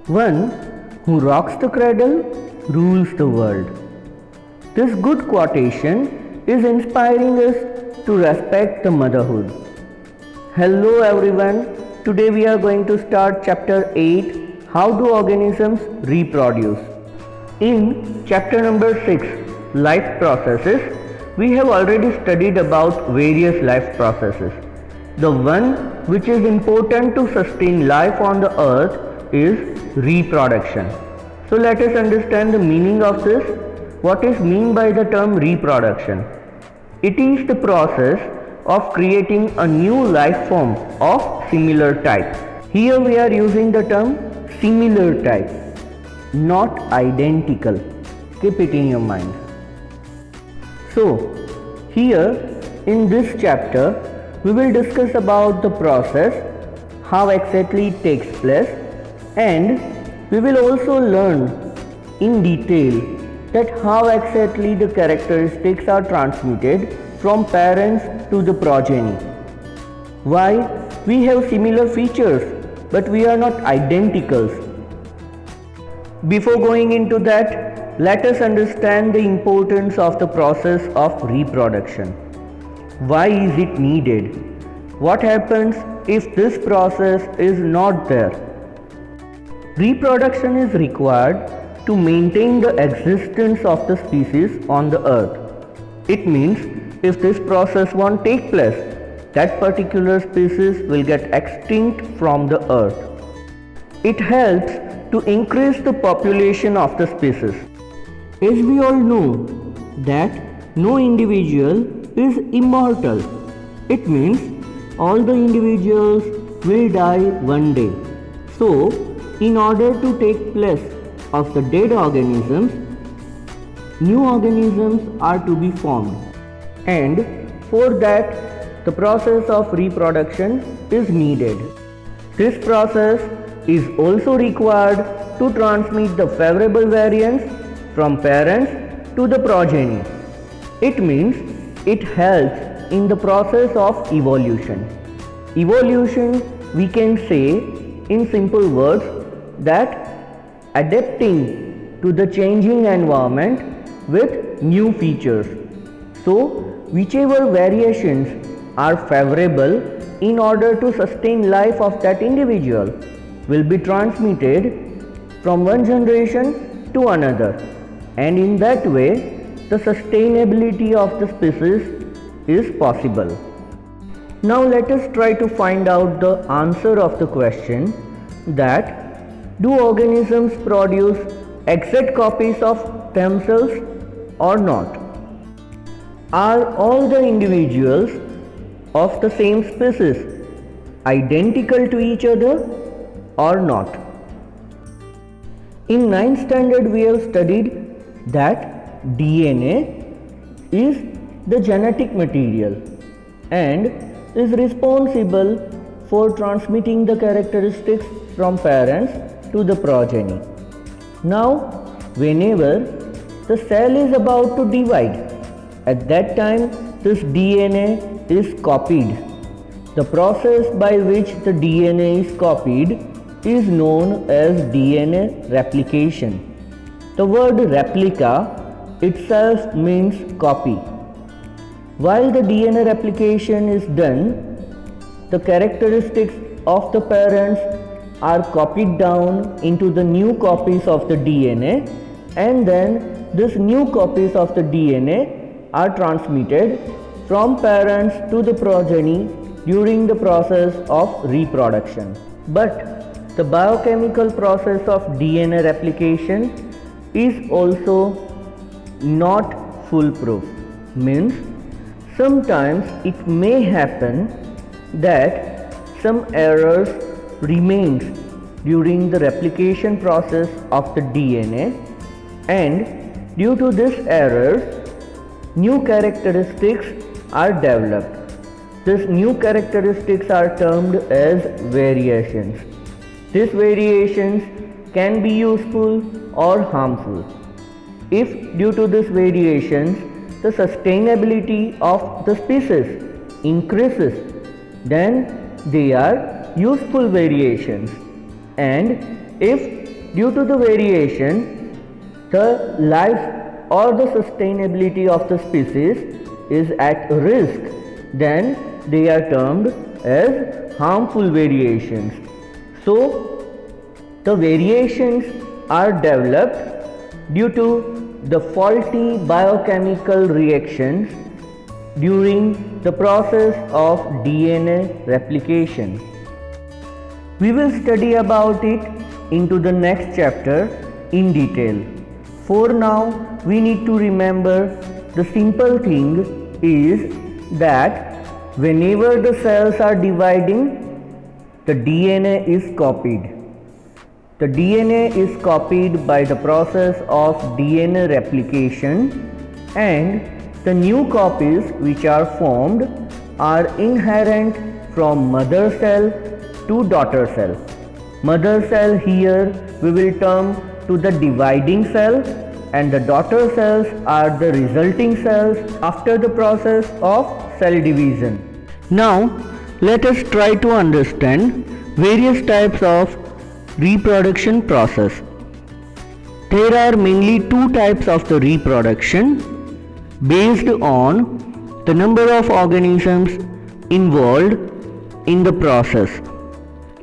One who rocks the cradle rules the world. This good quotation is inspiring us to respect the motherhood. Hello everyone, today we are going to start chapter 8, How do organisms reproduce? In chapter number 6, Life Processes, we have already studied about various life processes. The one which is important to sustain life on the earth is reproduction. So let us understand the meaning of this. What is meant by the term reproduction? It is the process of creating a new life form of similar type. Here we are using the term similar type, not identical. Keep it in your mind. So, here in this chapter, we will discuss about the process, how exactly it takes place, and we will also learn in detail that how exactly the characteristics are transmitted from parents to the progeny. Why we have similar features but we are not identicals. Before going into that, let us understand the importance of the process of reproduction. Why is it needed? What happens if this process is not there? Reproduction is required to maintain the existence of the species on the earth. It means if this process won't take place, that particular species will get extinct from the earth. It helps to increase the population of the species. As we all know that no individual is immortal. It means all the individuals will die one day. So, in order to take place of the dead organisms, new organisms are to be formed. And for that, the process of reproduction is needed. This process is also required to transmit the favorable variants from parents to the progeny. It means it helps in the process of evolution. Evolution, we can say in simple words, that adapting to the changing environment with new features. So, whichever variations are favorable in order to sustain life of that individual will be transmitted from one generation to another, and in that way the sustainability of the species is possible. Now let us try to find out the answer of the question that do organisms produce exact copies of themselves or not? Are all the individuals of the same species identical to each other or not? In 9th standard we have studied that DNA is the genetic material and is responsible for transmitting the characteristics from parents to the progeny. Now, whenever the cell is about to divide, at that time this DNA is copied. The process by which the DNA is copied is known as DNA replication. The word replica itself means copy. While the DNA replication is done, the characteristics of the parents are copied down into the new copies of the DNA, and then these new copies of the DNA are transmitted from parents to the progeny during the process of reproduction. But the biochemical process of DNA replication is also not foolproof. Means sometimes it may happen that some errors remains during the replication process of the DNA, and due to this errors, new characteristics are developed. These new characteristics are termed as variations. These variations can be useful or harmful. If due to these variations the sustainability of the species increases, then they are useful variations, and if due to the variation, the life or the sustainability of the species is at risk, then they are termed as harmful variations. So, the variations are developed due to the faulty biochemical reactions during the process of DNA replication. We will study about it into the next chapter in detail. For now, we need to remember the simple thing is that whenever the cells are dividing, the DNA is copied. The DNA is copied by the process of DNA replication, and the new copies which are formed are inherent from mother cell to daughter cell. Mother cell here we will term to the dividing cell, and the daughter cells are the resulting cells after the process of cell division. Now let us try to understand various types of reproduction process. There are mainly two types of the reproduction based on the number of organisms involved in the process.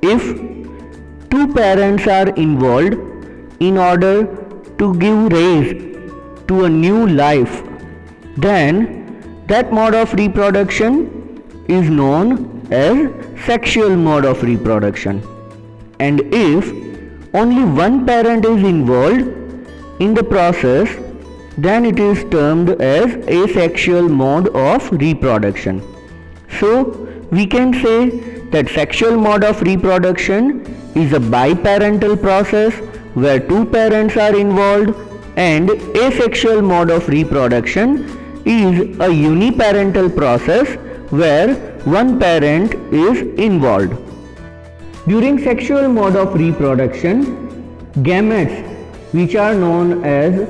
If two parents are involved in order to give rise to a new life, then that mode of reproduction is known as sexual mode of reproduction. And if only one parent is involved in the process, then it is termed as asexual mode of reproduction. So we can say that sexual mode of reproduction is a biparental process where two parents are involved, and asexual mode of reproduction is a uniparental process where one parent is involved. During sexual mode of reproduction, gametes, which are known as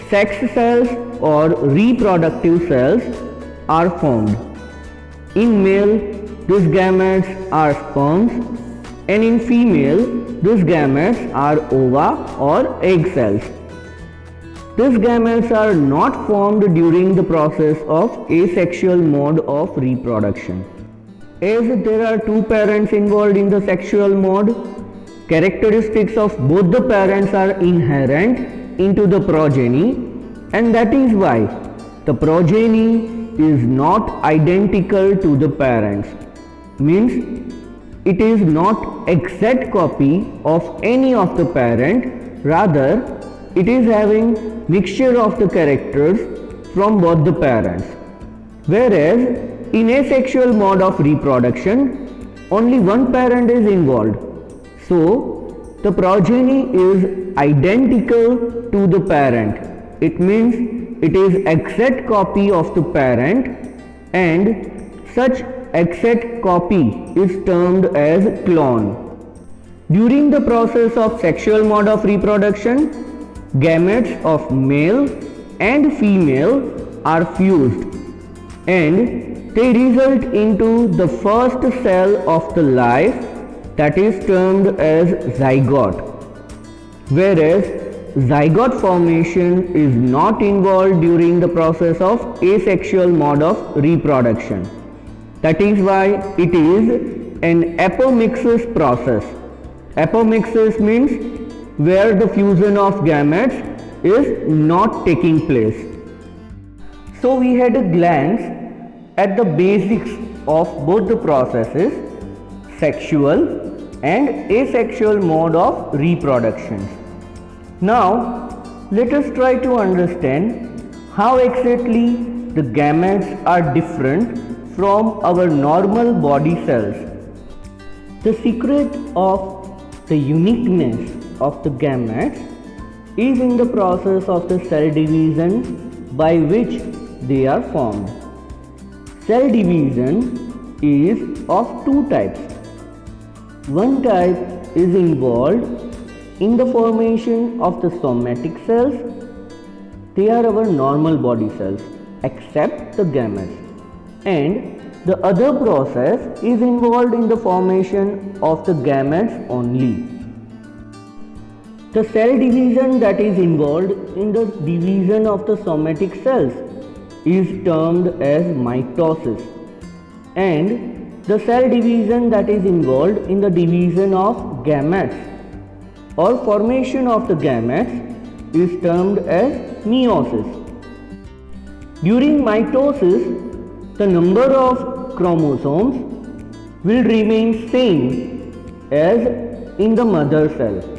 sex cells or reproductive cells, are formed. In male, these gametes are sperms, and in female, these gametes are ova or egg cells. These gametes are not formed during the process of asexual mode of reproduction. As there are two parents involved in the sexual mode, characteristics of both the parents are inherent into the progeny, and that is why the progeny is not identical to the parents. Means it is not exact copy of any of the parent, rather it is having mixture of the characters from both the parents. Whereas in asexual mode of reproduction, only one parent is involved. So the progeny is identical to the parent. It means it is exact copy of the parent, and such exact copy is termed as clone. During the process of sexual mode of reproduction, gametes of male and female are fused, and they result into the first cell of the life, that is termed as zygote. Whereas zygote formation is not involved during the process of asexual mode of reproduction. That is why it is an apomixis process. Apomixis means where the fusion of gametes is not taking place. So we had a glance at the basics of both the processes, sexual and asexual mode of reproduction. Now let us try to understand how exactly the gametes are different from our normal body cells. The secret of the uniqueness of the gametes is in the process of the cell division by which they are formed. Cell division is of two types. One type is involved in the formation of the somatic cells. They are our normal body cells except the gametes. And the other process is involved in the formation of the gametes only. The cell division that is involved in the division of the somatic cells is termed as mitosis, and the cell division that is involved in the division of gametes or formation of the gametes is termed as meiosis. During mitosis, the number of chromosomes will remain same as in the mother cell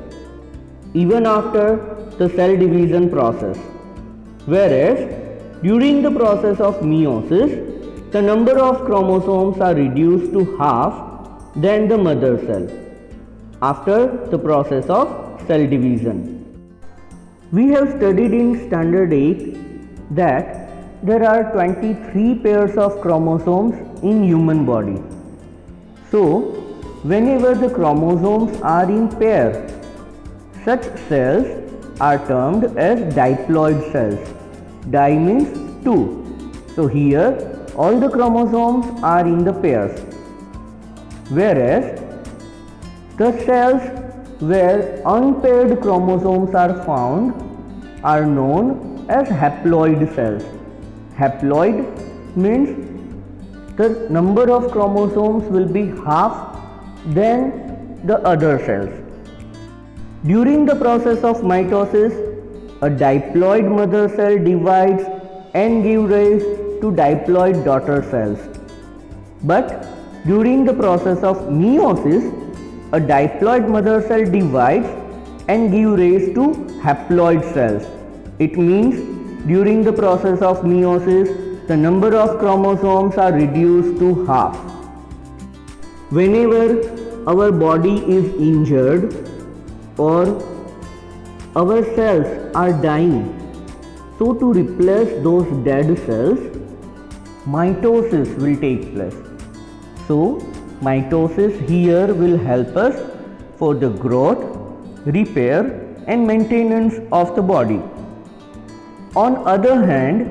even after the cell division process, whereas during the process of meiosis, the number of chromosomes are reduced to half than the mother cell after the process of cell division. We have studied in standard 8 that there are 23 pairs of chromosomes in human body. So, whenever the chromosomes are in pair, such cells are termed as diploid cells. Di means 2. So, here all the chromosomes are in the pairs, whereas the cells where unpaired chromosomes are found are known as haploid cells. Haploid means the number of chromosomes will be half than the other cells. During the process of mitosis, a diploid mother cell divides and gives rise to diploid daughter cells. But during the process of meiosis, a diploid mother cell divides and gives rise to haploid cells. It means during the process of meiosis, the number of chromosomes are reduced to half. Whenever our body is injured or our cells are dying, so to replace those dead cells, mitosis will take place. So, mitosis here will help us for the growth, repair and maintenance of the body. On other hand,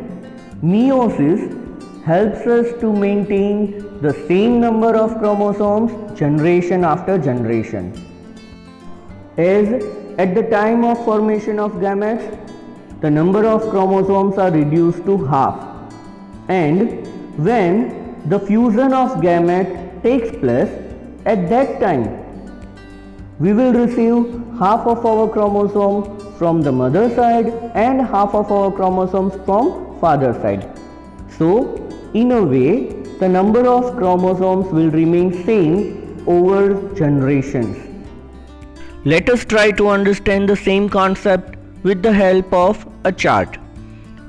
meiosis helps us to maintain the same number of chromosomes generation after generation. As at the time of formation of gametes, the number of chromosomes are reduced to half, and when the fusion of gamete takes place, at that time we will receive half of our chromosome from the mother side and half of our chromosomes from father side. So, in a way, the number of chromosomes will remain same over generations. Let us try to understand the same concept with the help of a chart.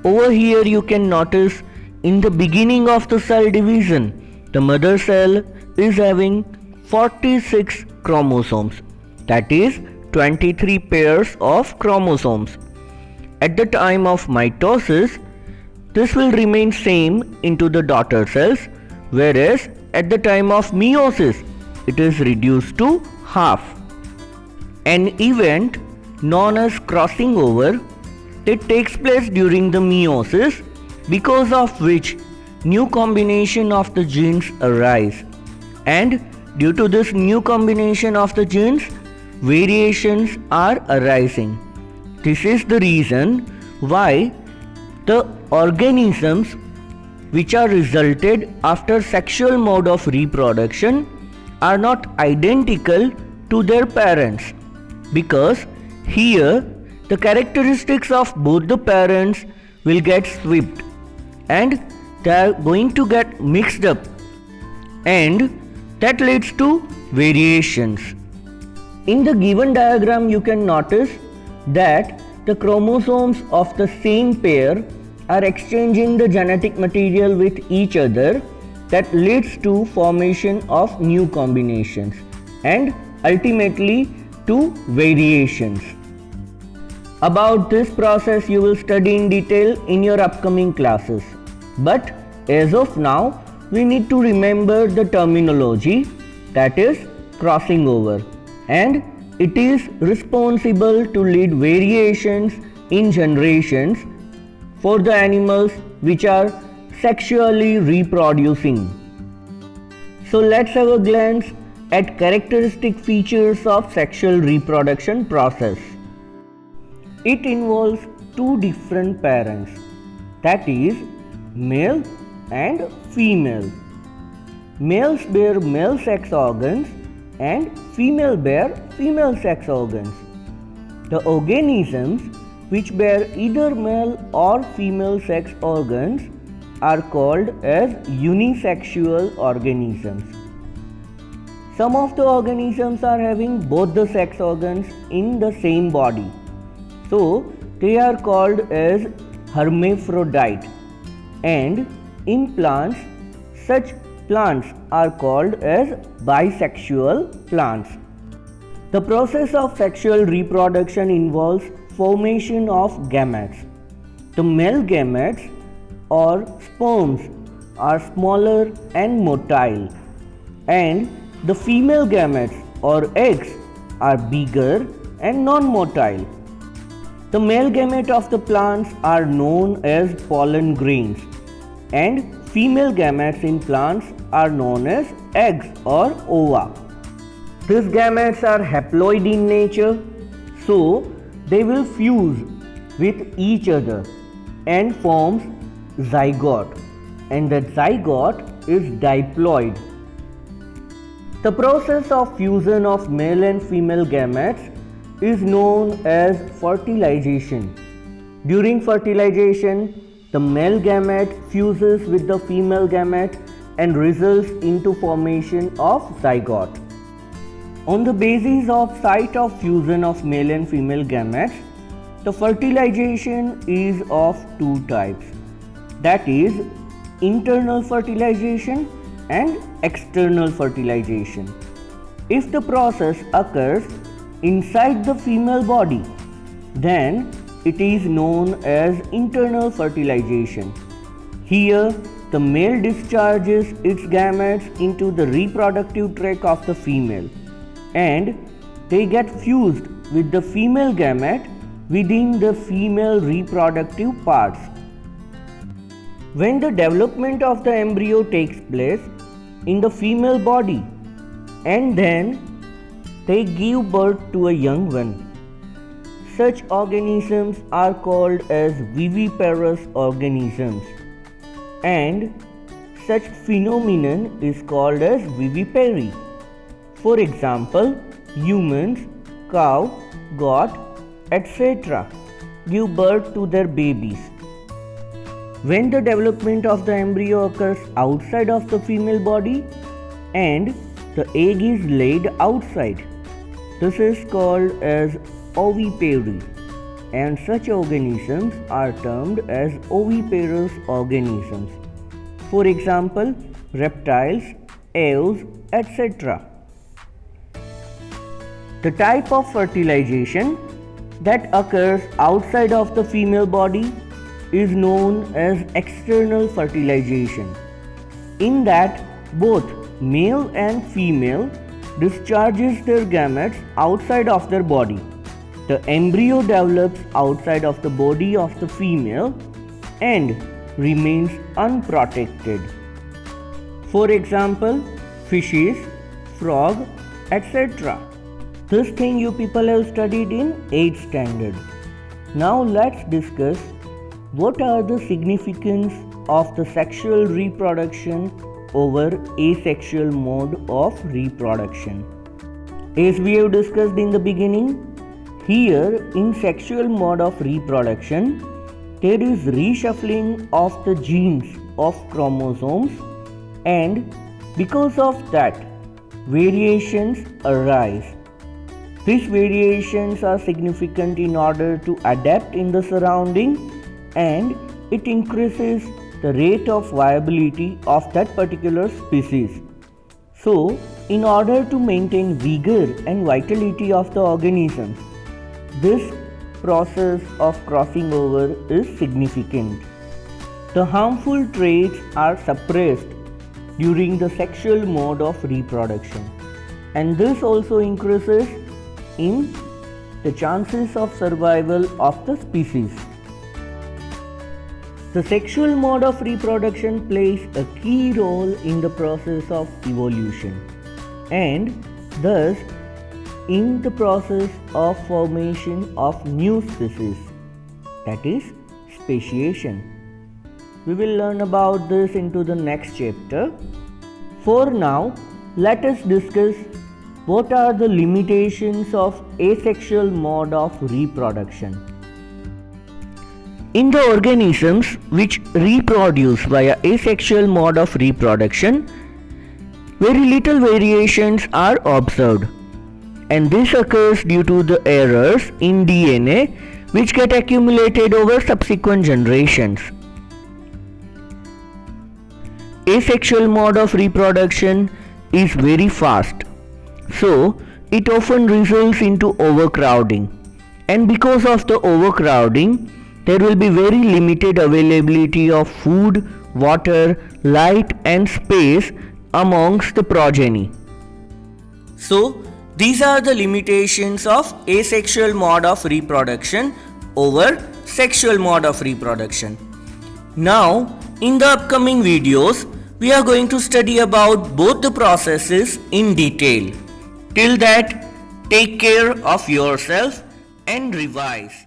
Over here you can notice in the beginning of the cell division, the mother cell is having 46 chromosomes, that is 23 pairs of chromosomes. At the time of mitosis, this will remain same into the daughter cells, whereas at the time of meiosis, it is reduced to half. An event known as crossing over, it takes place during the meiosis, because of which new combination of the genes arise, and due to this new combination of the genes, variations are arising. This is the reason why the organisms which are resulted after sexual mode of reproduction are not identical to their parents, because here the characteristics of both the parents will get swapped and they are going to get mixed up, and that leads to variations. In the given diagram you can notice that the chromosomes of the same pair are exchanging the genetic material with each other, that leads to formation of new combinations and ultimately to variations. About this process you will study in detail in your upcoming classes, but as of now we need to remember the terminology, that is crossing over, and it is responsible to lead variations in generations for the animals which are sexually reproducing. So let's have a glance at characteristic features of sexual reproduction process. It involves two different parents, that is, male and female. Males bear male sex organs and female bear female sex organs. The organisms which bear either male or female sex organs are called as unisexual organisms. Some of the organisms are having both the sex organs in the same body, so they are called as hermaphrodite, and in plants, such plants are called as bisexual plants. The process of sexual reproduction involves formation of gametes. The male gametes or sperms are smaller and motile, and the female gametes or eggs are bigger and non-motile. The male gamete of the plants are known as pollen grains, and female gametes in plants are known as eggs or ova. These gametes are haploid in nature, so they will fuse with each other and forms zygote, and that zygote is diploid. The process of fusion of male and female gametes is known as fertilization. During fertilization, the male gamete fuses with the female gamete and results into formation of zygote. On the basis of site of fusion of male and female gametes, the fertilization is of two types, that is, internal fertilization and external fertilization. If the process occurs inside the female body, then it is known as internal fertilization. Here, the male discharges its gametes into the reproductive tract of the female, and they get fused with the female gamete within the female reproductive parts. When the development of the embryo takes place in the female body, and then they give birth to a young one, such organisms are called as viviparous organisms, and such phenomenon is called as vivipary. For example, humans, cow, goat, etc. give birth to their babies. When the development of the embryo occurs outside of the female body and the egg is laid outside, this is called as ovipary, and such organisms are termed as oviparous organisms. For example, reptiles, owls, etc. The type of fertilization that occurs outside of the female body is known as external fertilization, in that both male and female discharges their gametes outside of their body. The embryo develops outside of the body of the female and remains unprotected. For example, fishes, frog, etc. This thing you people have studied in 8th standard. Now let's discuss what are the significance of the sexual reproduction over asexual mode of reproduction. As we have discussed in the beginning, here in sexual mode of reproduction, there is reshuffling of the genes of chromosomes, and because of that, variations arise. These variations are significant in order to adapt in the surrounding, and it increases the rate of viability of that particular species. So, in order to maintain vigor and vitality of the organisms, this process of crossing over is significant. The harmful traits are suppressed during the sexual mode of reproduction, and this also increases in the chances of survival of the species. The sexual mode of reproduction plays a key role in the process of evolution, and thus in the process of formation of new species, that is speciation. We will learn about this into the next chapter. For now, let us discuss what are the limitations of asexual mode of reproduction. In the organisms which reproduce via asexual mode of reproduction, very little variations are observed, and this occurs due to the errors in DNA which get accumulated over subsequent generations. Asexual mode of reproduction is very fast, so it often results into overcrowding, and because of the overcrowding, there will be very limited availability of food, water, light and space amongst the progeny. So, these are the limitations of asexual mode of reproduction over sexual mode of reproduction. Now, in the upcoming videos, we are going to study about both the processes in detail. Till that, take care of yourself and revise.